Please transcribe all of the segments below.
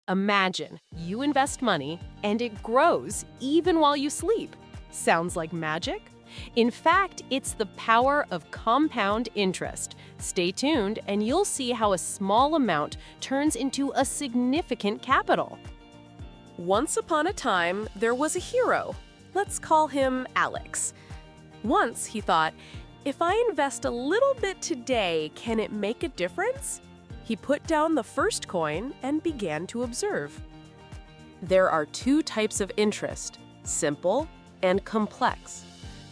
Imagine you invest money and it grows even while you sleep. Sounds like magic? In fact, it's the power of compound interest. Stay tuned and you'll see how a small amount turns into a significant capital. Once upon a time, there was a hero. Let's call him Alex. Once he thought, if I invest a little bit today, can it make a difference? He put down the first coin and began to observe. There are two types of interest, simple and complex.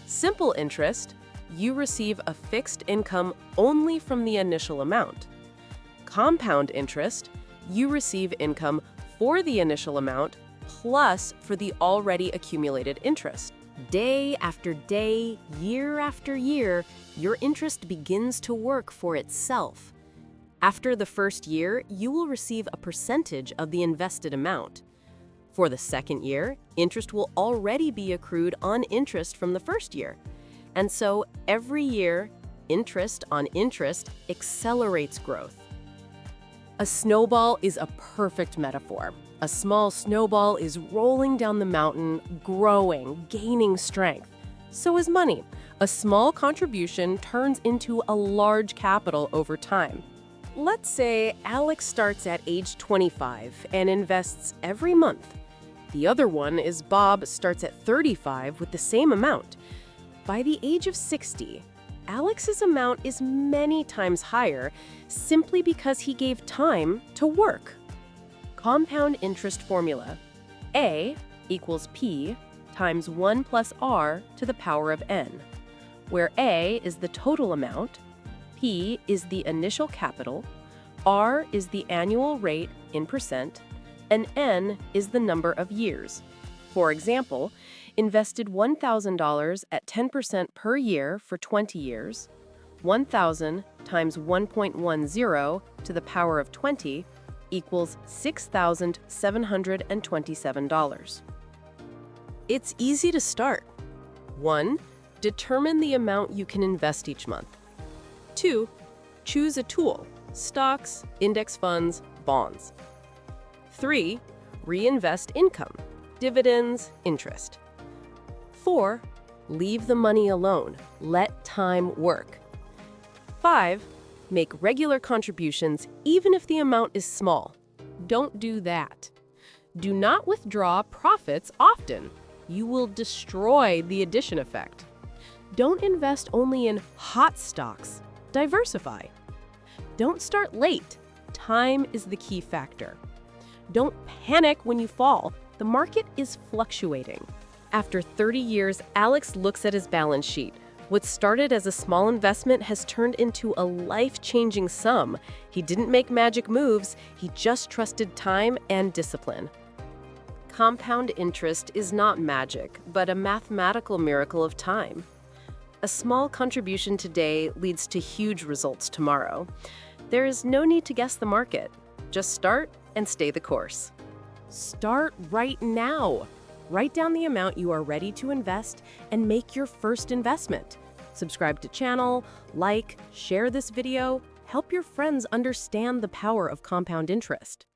Simple interest, you receive a fixed income only from the initial amount. Compound interest, you receive income for the initial amount plus for the already accumulated interest. Day after day, year after year, your interest begins to work for itself. After the first year, you will receive a percentage of the invested amount. For the second year, interest will already be accrued on interest from the first year. And so every year, interest on interest accelerates growth. A snowball is a perfect metaphor. A small snowball is rolling down the mountain, growing, gaining strength. So is money. A small contribution turns into a large capital over time. Let's say Alex starts at age 25 and invests every month. The other one is Bob starts at 35 with the same amount. By the age of 60, Alex's amount is many times higher simply because he gave time to work. Compound interest formula. A equals P times 1 plus R to the power of N, where A is the total amount, P is the initial capital, R is the annual rate in percent, and N is the number of years. For example, invested $1,000 at 10% per year for 20 years, 1,000 times 1.10 to the power of 20 equals $6,727. It's easy to start. 1. Determine the amount you can invest each month. 2. Choose a tool, stocks, index funds, bonds. 3. Reinvest income, dividends, interest. 4. Leave the money alone, let time work. 5. Make regular contributions even if the amount is small. Don't do that. Do not withdraw profits often. You will destroy the addition effect. Don't invest only in hot stocks. Diversify. Don't start late. Time is the key factor. Don't panic when you fall. The market is fluctuating. After 30 years, Alex looks at his balance sheet. What started as a small investment has turned into a life-changing sum. He didn't make magic moves, he just trusted time and discipline. Compound interest is not magic, but a mathematical miracle of time. A small contribution today leads to huge results tomorrow. There is no need to guess the market. Just start and stay the course. Start right now. Write down the amount you are ready to invest and make your first investment. Subscribe to channel, like, share this video, help your friends understand the power of compound interest.